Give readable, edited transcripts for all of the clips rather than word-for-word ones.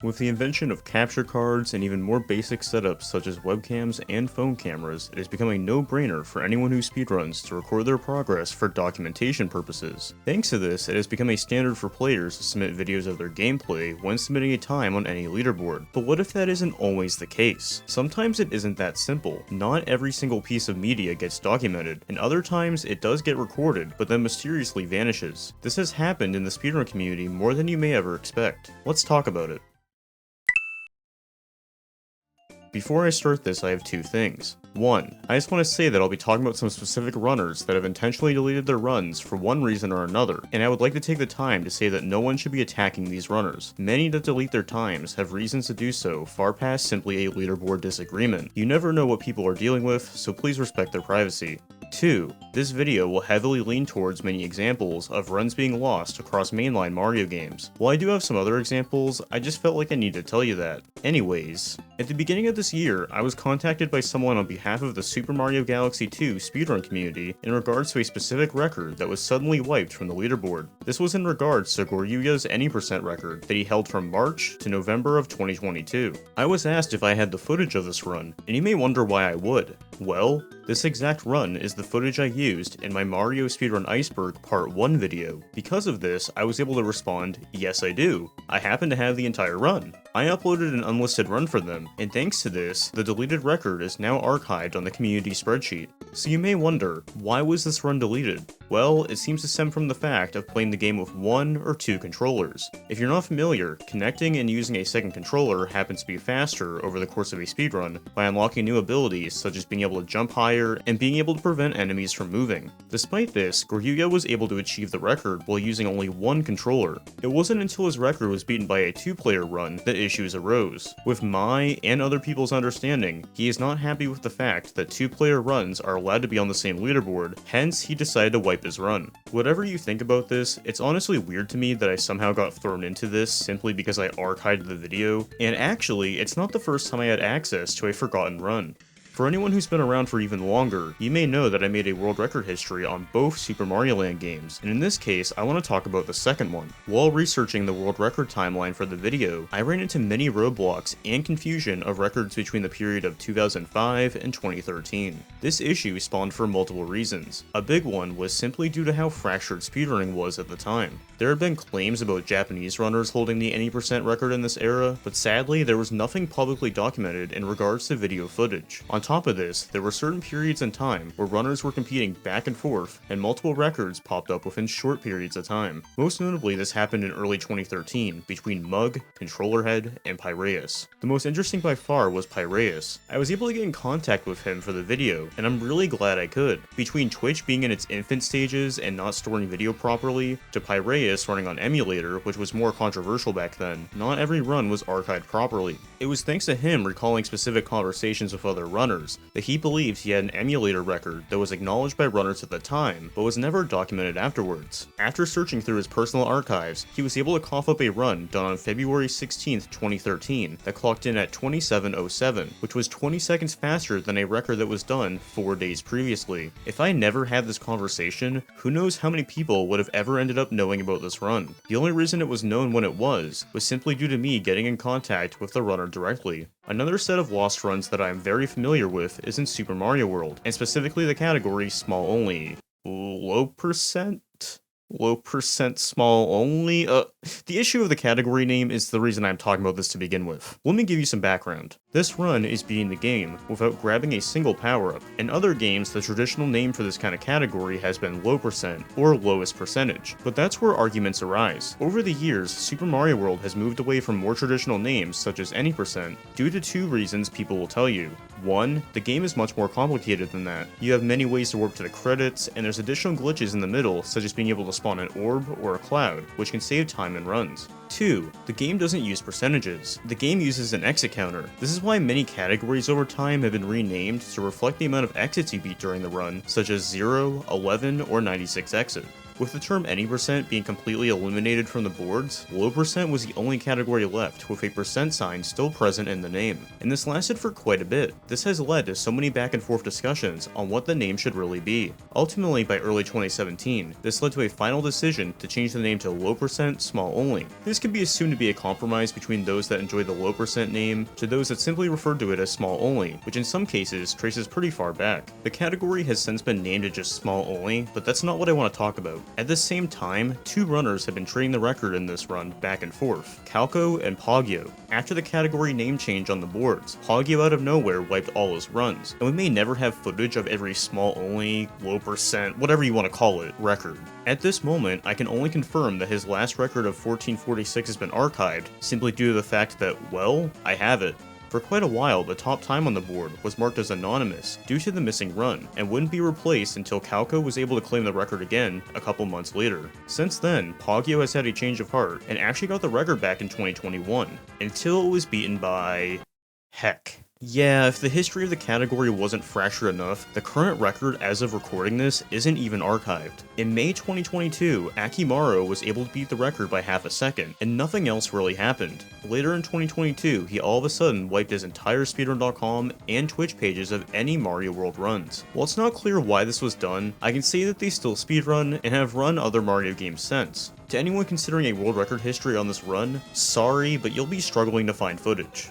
With the invention of capture cards and even more basic setups such as webcams and phone cameras, it has become a no-brainer for anyone who speedruns to record their progress for documentation purposes. Thanks to this, it has become a standard for players to submit videos of their gameplay when submitting a time on any leaderboard. But what if that isn't always the case? Sometimes it isn't that simple. Not every single piece of media gets documented, and other times it does get recorded, but then mysteriously vanishes. This has happened in the speedrun community more than you may ever expect. Let's talk about it. Before I start this, I have two things. One, I just want to say that I'll be talking about some specific runners that have intentionally deleted their runs for one reason or another, and I would like to take the time to say that no one should be attacking these runners. Many that delete their times have reasons to do so far past simply a leaderboard disagreement. You never know what people are dealing with, so please respect their privacy. 2. This video will heavily lean towards many examples of runs being lost across mainline Mario games. While I do have some other examples, I just felt like I need to tell you that. Anyways, at the beginning of this year, I was contacted by someone on behalf of the Super Mario Galaxy 2 speedrun community in regards to a specific record that was suddenly wiped from the leaderboard. This was in regards to Goryuya's any% record that he held from March to November of 2022. I was asked if I had the footage of this run, and you may wonder why I would. Well, this exact run is the footage I used in my Mario Speedrun Iceberg Part 1 video. Because of this, I was able to respond, yes I do. I happen to have the entire run. I uploaded an unlisted run for them, and thanks to this, the deleted record is now archived on the community spreadsheet. So you may wonder, why was this run deleted? Well, it seems to stem from the fact of playing the game with one or two controllers. If you're not familiar, connecting and using a second controller happens to be faster over the course of a speedrun by unlocking new abilities such as being able to jump higher and being able to prevent enemies from moving. Despite this, Goryuya was able to achieve the record while using only one controller. It wasn't until his record was beaten by a two-player run that issues arose. With my and other people's understanding, he is not happy with the fact that two-player runs are allowed to be on the same leaderboard, hence he decided to wipe his run. Whatever you think about this, it's honestly weird to me that I somehow got thrown into this simply because I archived the video, and actually, it's not the first time I had access to a forgotten run. For anyone who's been around for even longer, you may know that I made a world record history on both Super Mario Land games, and in this case, I want to talk about the second one. While researching the world record timeline for the video, I ran into many roadblocks and confusion of records between the period of 2005 and 2013. This issue spawned for multiple reasons. A big one was simply due to how fractured speedrunning was at the time. There have been claims about Japanese runners holding the any% record in this era, but sadly there was nothing publicly documented in regards to video footage. On top of this, there were certain periods in time where runners were competing back and forth, and multiple records popped up within short periods of time. Most notably, this happened in early 2013 between Mug, Controllerhead, and Pierrot. The most interesting by far was Pierrot. I was able to get in contact with him for the video, and I'm really glad I could. Between Twitch being in its infant stages and not storing video properly, to Pierrot running on emulator, which was more controversial back then, not every run was archived properly. It was thanks to him recalling specific conversations with other runners that he believed he had an emulator record that was acknowledged by runners at the time, but was never documented afterwards. After searching through his personal archives, he was able to cough up a run done on February 16th, 2013 that clocked in at 27:07, which was 20 seconds faster than a record that was done 4 days previously. If I never had this conversation, who knows how many people would have ever ended up knowing about this run. The only reason it was known when it was simply due to me getting in contact with the runner directly. Another set of lost runs that I am very familiar with is in Super Mario World, and specifically the category small only. Low percent small only? The issue of the category name is the reason I'm talking about this to begin with. Let me give you some background. This run is beating the game without grabbing a single power-up. In other games, the traditional name for this kind of category has been low percent, or lowest percentage, but that's where arguments arise. Over the years, Super Mario World has moved away from more traditional names such as any% due to two reasons people will tell you. One, the game is much more complicated than that. You have many ways to warp to the credits, and there's additional glitches in the middle, such as being able to spawn an orb or a cloud, which can save time in runs. 2. The game doesn't use percentages. The game uses an exit counter. This is why many categories over time have been renamed to reflect the amount of exits you beat during the run, such as 0, 11, or 96 exit. With the term any percent being completely eliminated from the boards, low percent was the only category left with a percent sign still present in the name. And this lasted for quite a bit. This has led to so many back and forth discussions on what the name should really be. Ultimately, by early 2017, this led to a final decision to change the name to low percent small only. This could be assumed to be a compromise between those that enjoy the low percent name to those that simply refer to it as small only, which in some cases traces pretty far back. The category has since been named to just small only, but that's not what I want to talk about. At the same time, two runners have been trading the record in this run back and forth, Calco and Poggio. After the category name change on the boards, Poggio out of nowhere wiped all his runs, and we may never have footage of every small only, low percent, whatever you want to call it, record. At this moment, I can only confirm that his last record of 1446 has been archived, simply due to the fact that, well, I have it. For quite a while, the top time on the board was marked as anonymous due to the missing run, and wouldn't be replaced until Calco was able to claim the record again a couple months later. Since then, Poggio has had a change of heart, and actually got the record back in 2021, until it was beaten by... heck. Yeah, if the history of the category wasn't fractured enough, the current record as of recording this isn't even archived. In May 2022, Akimaru was able to beat the record by half a second, and nothing else really happened. Later in 2022, he all of a sudden wiped his entire speedrun.com and Twitch pages of any Mario World runs. While it's not clear why this was done, I can say that they still speedrun and have run other Mario games since. To anyone considering a world record history on this run, sorry, but you'll be struggling to find footage.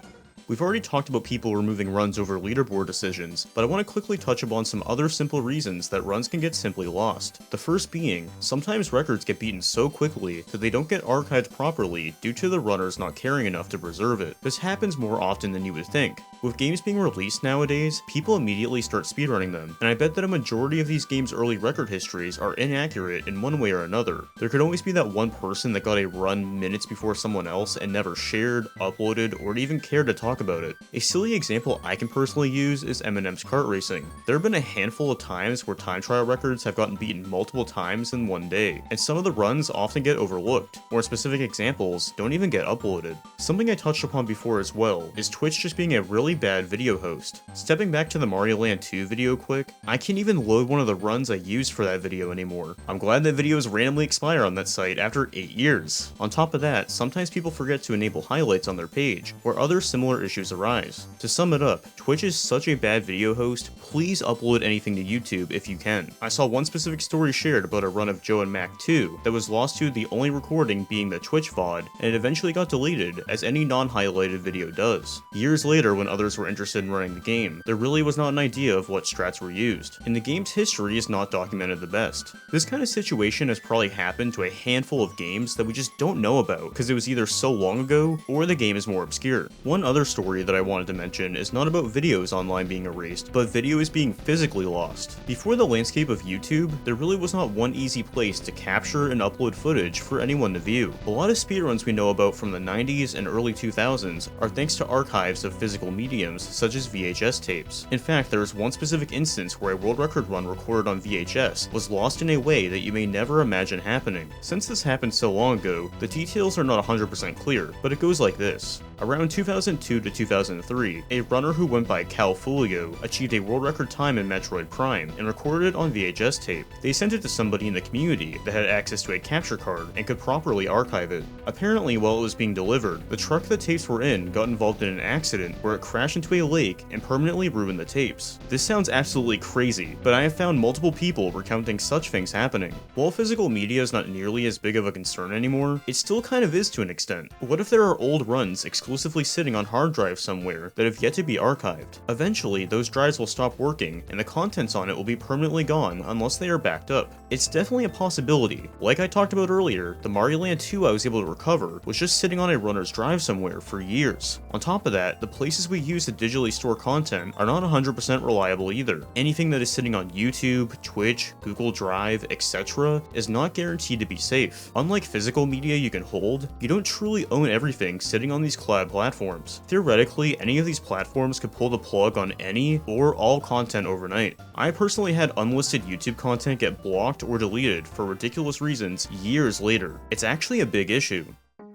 We've already talked about people removing runs over leaderboard decisions, but I want to quickly touch upon some other simple reasons that runs can get simply lost. The first being, sometimes records get beaten so quickly that they don't get archived properly due to the runners not caring enough to preserve it. This happens more often than you would think. With games being released nowadays, people immediately start speedrunning them, and I bet that a majority of these games' early record histories are inaccurate in one way or another. There could always be that one person that got a run minutes before someone else and never shared, uploaded, or even cared to talk about it. A silly example I can personally use is Eminem's kart racing. There have been a handful of times where time trial records have gotten beaten multiple times in one day, and some of the runs often get overlooked, or specific examples don't even get uploaded. Something I touched upon before as well is Twitch just being a really bad video host. Stepping back to the Mario Land 2 video quick, I can't even load one of the runs I used for that video anymore. I'm glad that videos randomly expire on that site after 8 years. On top of that, sometimes people forget to enable highlights on their page, or other similar issues arise. To sum it up, Twitch is such a bad video host, please upload anything to YouTube if you can. I saw one specific story shared about a run of Joe and Mac 2 that was lost to the only recording being the Twitch VOD, and it eventually got deleted, as any non-highlighted video does. Years later, when others were interested in running the game, there really was not an idea of what strats were used, and the game's history is not documented the best. This kind of situation has probably happened to a handful of games that we just don't know about because it was either so long ago or the game is more obscure. One other story that I wanted to mention is not about videos online being erased, but videos being physically lost. Before the landscape of YouTube, there really was not one easy place to capture and upload footage for anyone to view. A lot of speedruns we know about from the 90s and early 2000s are thanks to archives of physical mediums such as VHS tapes. In fact, there is one specific instance where a world record run recorded on VHS was lost in a way that you may never imagine happening. Since this happened so long ago, the details are not 100% clear, but it goes like this. Around 2002 to 2003, a runner who went by Cal Fulio achieved a world record time in Metroid Prime and recorded it on VHS tape. They sent it to somebody in the community that had access to a capture card and could properly archive it. Apparently, while it was being delivered, the truck the tapes were in got involved in an accident where it crashed into a lake and permanently ruined the tapes. This sounds absolutely crazy, but I have found multiple people recounting such things happening. While physical media is not nearly as big of a concern anymore, it still kind of is to an extent. What if there are old runs exclusively sitting on hard drives somewhere that have yet to be archived? Eventually, those drives will stop working, and the contents on it will be permanently gone unless they are backed up. It's definitely a possibility. Like I talked about earlier, the Mario Land 2 I was able to recover was just sitting on a runner's drive somewhere for years. On top of that, the places we use to digitally store content are not 100% reliable either. Anything that is sitting on YouTube, Twitch, Google Drive, etc. is not guaranteed to be safe. Unlike physical media you can hold, you don't truly own everything sitting on these cloud platforms. Theoretically, any of these platforms could pull the plug on any or all content overnight. I personally had unlisted YouTube content get blocked or deleted for ridiculous reasons years later. It's actually a big issue.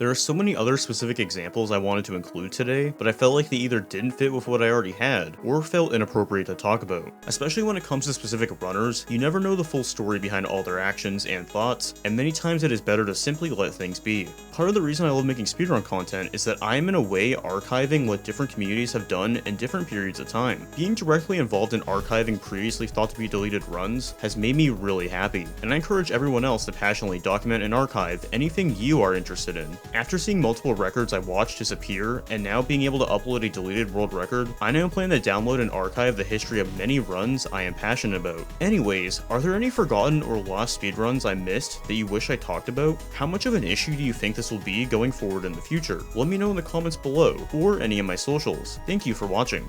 There are so many other specific examples I wanted to include today, but I felt like they either didn't fit with what I already had, or felt inappropriate to talk about. Especially when it comes to specific runners, you never know the full story behind all their actions and thoughts, and many times it is better to simply let things be. Part of the reason I love making speedrun content is that I am in a way archiving what different communities have done in different periods of time. Being directly involved in archiving previously thought to be deleted runs has made me really happy, and I encourage everyone else to passionately document and archive anything you are interested in. After seeing multiple records I watched disappear, and now being able to upload a deleted world record, I now plan to download and archive the history of many runs I am passionate about. Anyways, are there any forgotten or lost speedruns I missed that you wish I talked about? How much of an issue do you think this will be going forward in the future? Let me know in the comments below, or any of my socials. Thank you for watching.